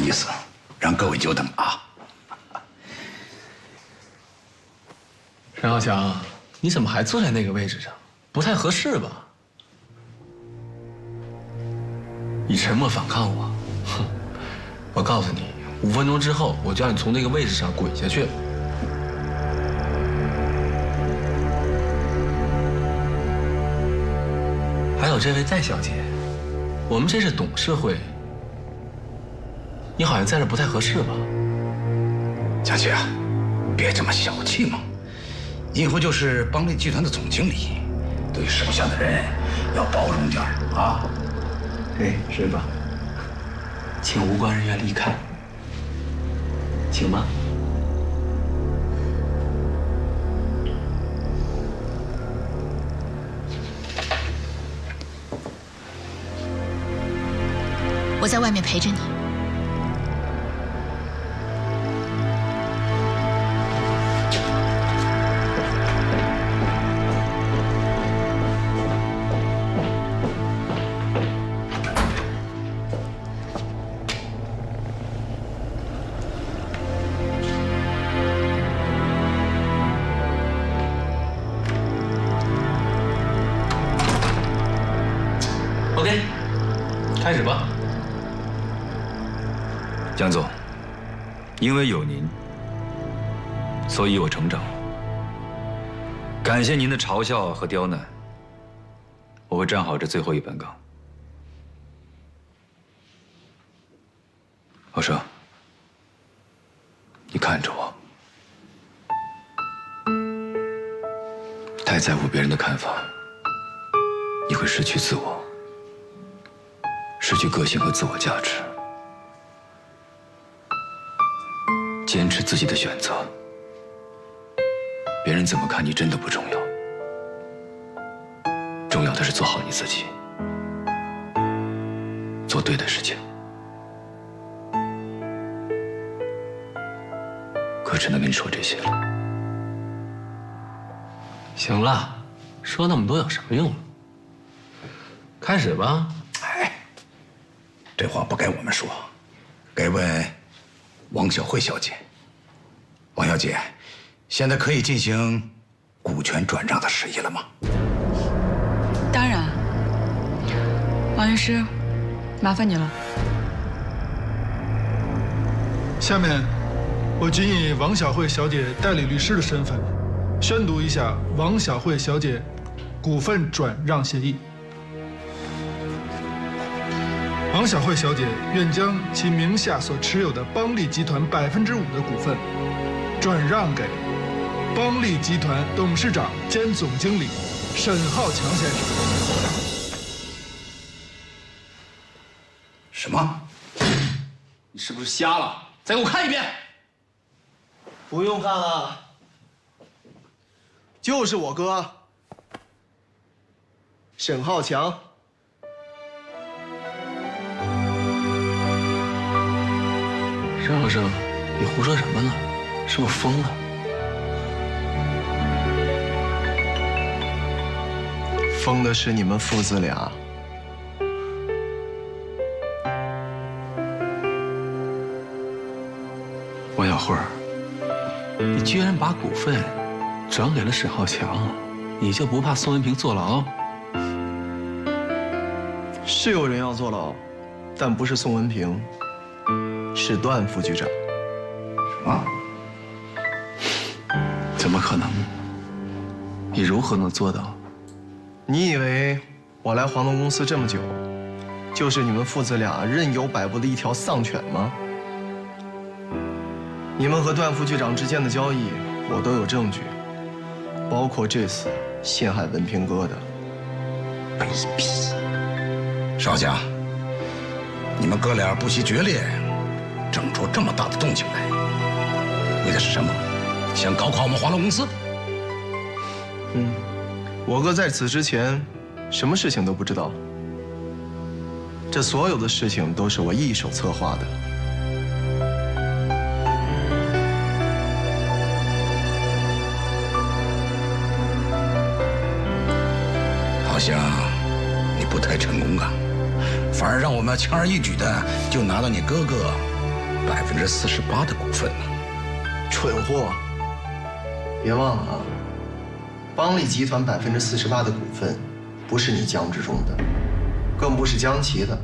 意思，让各位久等啊。沈浩强，你怎么还坐在那个位置上？不太合适吧？以沉默反抗我，哼！我告诉你，5分钟之后，我就让你从那个位置上滚下去。还有这位戴小姐，我们这是董事会，你好像在这不太合适吧？佳琪啊，别这么小气嘛！你以后就是邦利集团的总经理，对手下的人要包容点啊。哎，是吧？请无关人员离开，请吧。我在外面陪着你。OK， 开始吧。江总，因为有您，所以我成长了。感谢您的嘲笑和刁难，我会站好这最后一本岗。浩生，你看着我，太在乎别人的看法，你会失去自我，失去个性和自我价值。坚持自己的选择，别人怎么看你真的不重要，重要的是做好你自己，做对的事情。可只能跟你说这些了。行了，说那么多有什么用？开始吧。哎，这话不该我们说，该问王小慧小姐。王小姐，现在可以进行股权转让的事宜了吗？当然，王律师，麻烦你了。下面，我谨以王小慧小姐代理律师的身份，宣读一下王小慧小姐股份转让协议。王小慧小姐愿将其名下所持有的邦利集团5%的股份转让给邦利集团董事长兼总经理沈浩强先生。什么？你是不是瞎了？再给我看一遍。不用看了，就是我哥，沈浩强。沈浩生，你胡说什么呢？是不是疯了？疯的是你们父子俩。王小慧，你居然把股份转给了沈浩强，你就不怕宋文平坐牢？是有人要坐牢，但不是宋文平，是段副局长。什么？怎么可能？你如何能做到？你以为我来华农公司这么久，就是你们父子俩任由摆布的一条丧犬吗？你们和段副局长之间的交易，我都有证据，包括这次陷害文平哥的。卑鄙！少侠，你们哥俩不惜决裂，整出这么大的动静来，为的是什么？想搞垮我们华农公司？我哥在此之前，什么事情都不知道。这所有的事情都是我一手策划的。好像你不太成功啊，反而让我们轻而易举的就拿到你哥哥48%的股份呢？蠢货！别忘了啊，邦利集团48%的股份，不是你江之中的，更不是江琪的，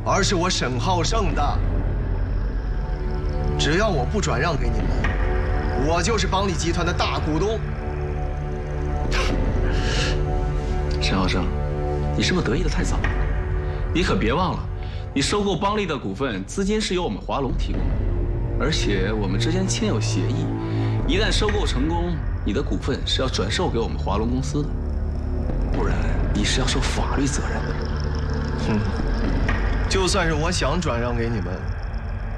而是我沈浩胜的。只要我不转让给你们，我就是邦利集团的大股东。沈浩胜，你是不是得意的太早了？你可别忘了，你收购邦利的股份资金是由我们华龙提供的，而且我们之间签有协议，一旦收购成功，你的股份是要转售给我们华龙公司的，不然你是要受法律责任的。哼，就算是我想转让给你们，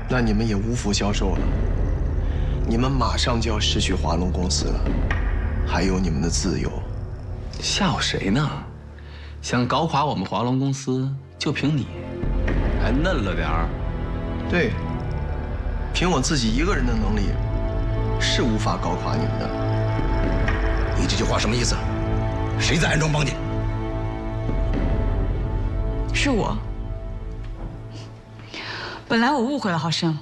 那你们也无福消受了。你们马上就要失去华龙公司了，还有你们的自由。吓唬谁呢？想搞垮我们华龙公司，就凭你，还嫩了点儿。对，凭我自己一个人的能力，是无法搞垮你们的。你这句话什么意思？谁在暗中帮你？是我。本来我误会了浩胜，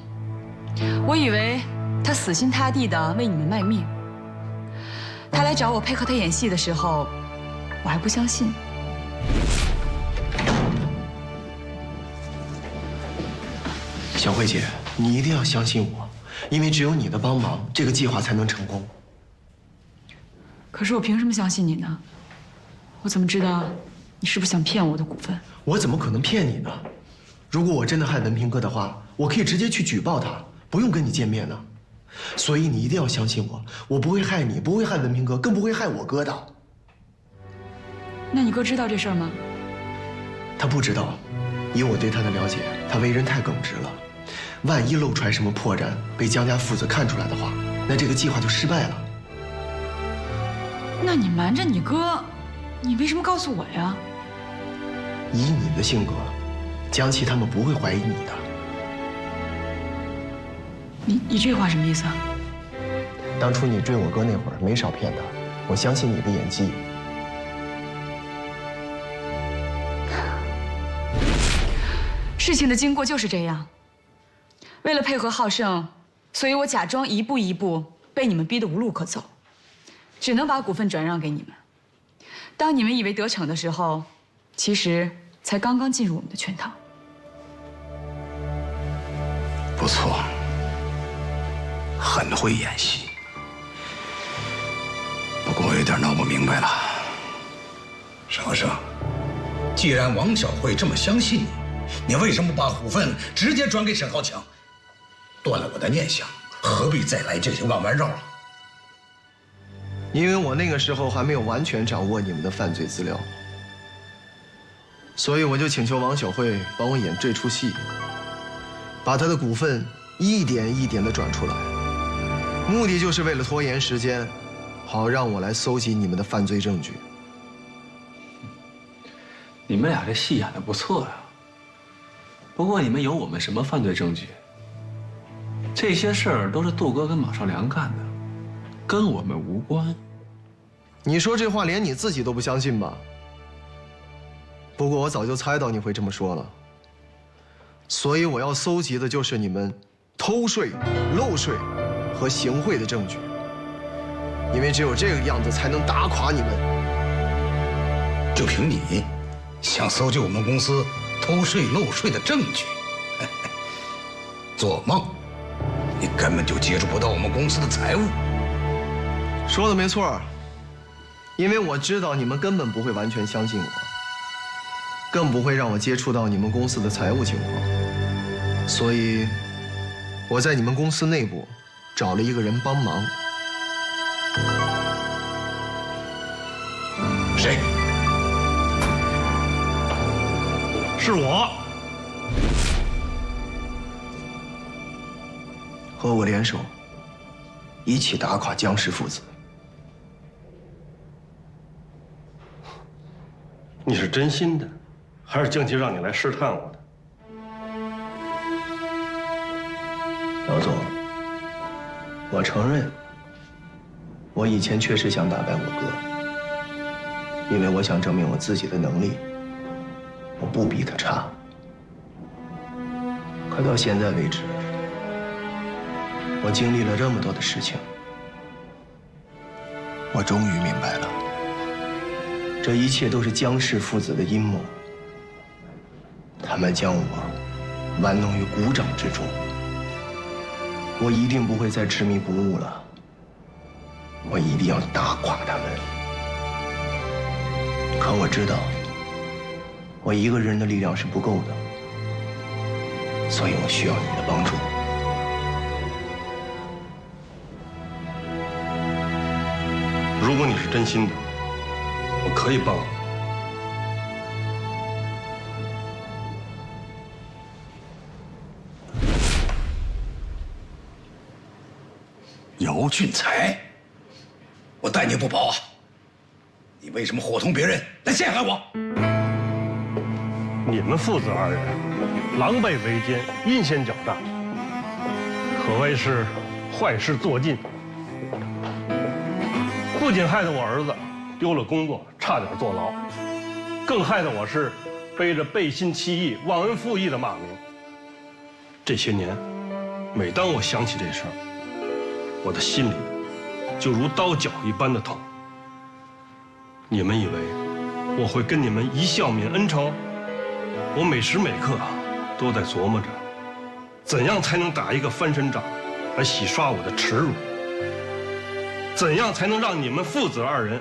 我以为他死心塌地的为你们卖命。他来找我配合他演戏的时候，我还不相信。小慧姐，你一定要相信我，因为只有你的帮忙，这个计划才能成功。可是我凭什么相信你呢？我怎么知道你是不是想骗我的股份？我怎么可能骗你呢？如果我真的害文平哥的话，我可以直接去举报他，不用跟你见面呢。所以你一定要相信我，我不会害你，不会害文平哥，更不会害我哥的。那你哥知道这事儿吗？他不知道，以我对他的了解，他为人太耿直了。万一露出来什么破绽，被江家父子看出来的话，那这个计划就失败了。那你瞒着你哥，你为什么告诉我呀？以你的性格，江琪他们不会怀疑你的。你这话什么意思啊？当初你追我哥那会儿，没少骗他。我相信你的演技。事情的经过就是这样。为了配合浩胜，所以我假装一步一步被你们逼得无路可走，只能把股份转让给你们。当你们以为得逞的时候，其实才刚刚进入我们的圈套。不错，很会演戏。不过我有点闹不明白了，沈浩胜，既然王小慧这么相信你，你为什么把股份直接转给沈浩强？断了我的念想，何必再来这些弯弯绕啊？因为我那个时候还没有完全掌握你们的犯罪资料，所以我就请求王小慧帮我演这出戏，把她的股份一点一点地转出来，目的就是为了拖延时间，好让我来搜集你们的犯罪证据。你们俩这戏演得不错呀。不过你们有我们什么犯罪证据？这些事儿都是杜哥跟马少良干的，跟我们无关。你说这话连你自己都不相信吧？不过我早就猜到你会这么说了，所以我要搜集的就是你们偷税、漏税和行贿的证据，因为只有这个样子才能打垮你们。就凭你，想搜集我们公司偷税漏税的证据？做梦！你根本就接触不到我们公司的财务。说的没错，因为我知道你们根本不会完全相信我，更不会让我接触到你们公司的财务情况，所以我在你们公司内部找了一个人帮忙。谁？是我。和我联手，一起打垮江氏父子。你是真心的，还是江琪让你来试探我的？老总，我承认，我以前确实想打败我哥，因为我想证明我自己的能力，我不比他差。可到现在为止，我经历了这么多的事情，我终于明白了，这一切都是江氏父子的阴谋。他们将我玩弄于股掌之中，我一定不会再执迷不悟了。我一定要打垮他们。可我知道，我一个人的力量是不够的，所以我需要你的帮助。如果你是真心的，我可以帮你。姚俊才，我待你不薄啊！你为什么伙同别人来陷害我？你们父子二人狼狈为奸，阴险狡诈，可谓是坏事做尽。不仅害得我儿子丢了工作，差点坐牢，更害得我是背着背信弃义、忘恩负义的骂名。这些年，每当我想起这事儿，我的心里就如刀绞一般的痛。你们以为我会跟你们一笑泯恩仇？我每时每刻都在琢磨着，怎样才能打一个翻身仗，来洗刷我的耻辱？怎样才能让你们父子二人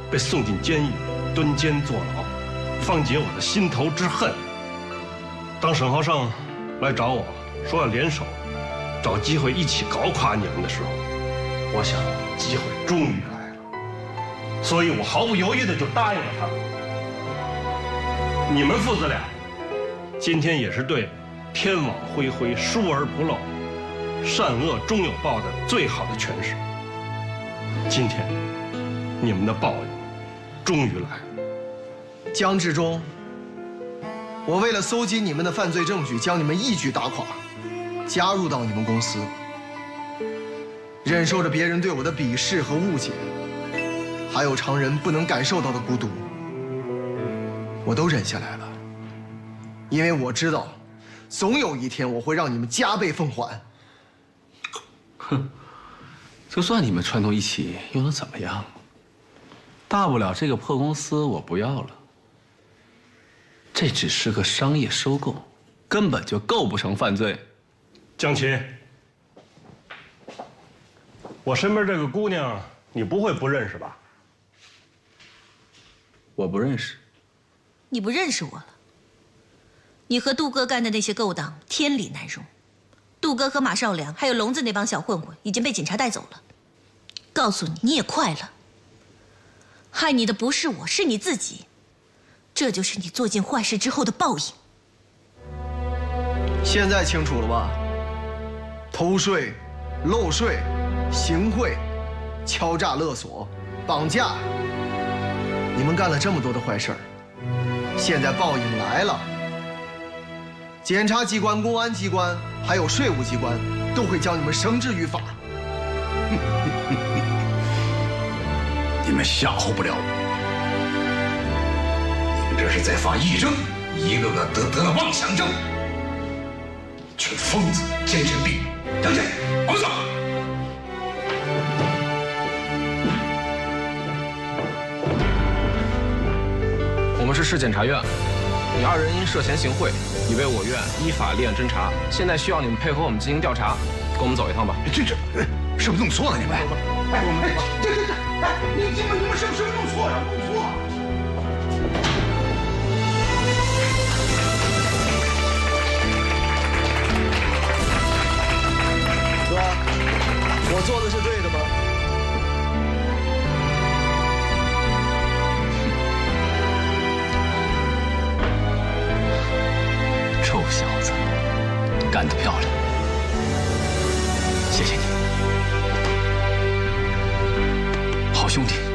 被送进监狱，蹲监坐牢，放解我的心头之恨？当沈浩胜来找我说要联手，找机会一起搞垮你们的时候，我想机会终于来了，所以我毫不犹豫的就答应了他。你们父子俩今天也是对天网恢恢，疏而不漏，善恶终有报的最好的诠释。今天你们的报应终于来了。江志忠，我为了搜集你们的犯罪证据，将你们一举打垮，加入到你们公司，忍受着别人对我的鄙视和误解，还有常人不能感受到的孤独，我都忍下来了，因为我知道，总有一天我会让你们加倍奉还。哼，就算你们串通一起，又能怎么样？大不了这个破公司我不要了。这只是个商业收购，根本就构不成犯罪。江琪，我身边这个姑娘，你不会不认识吧？我不认识。你不认识我了？你和杜哥干的那些勾当，天理难容。杜哥和马少良还有笼子那帮小混混已经被警察带走了。告诉你，你也快了。害你的不是我，是你自己。这就是你做尽坏事之后的报应。现在清楚了吧？偷税、漏税、行贿、敲诈勒索、绑架，你们干了这么多的坏事儿，现在报应来了。检察机关、公安机关还有税务机关都会将你们绳之于法。你们吓唬不了我，你们这是在发癔症，一个个得了妄想症，群疯子、精神病！张姐，我们走。我们是市检察院，你二人因涉嫌行贿，已被我院依法立案侦查。现在需要你们配合我们进行调查，跟我们走一趟吧。这是不是弄错了？你们？你们是不是弄错了？弄错了！哥，我做的是对的吗？臭小子，干得漂亮！谢谢你，好兄弟。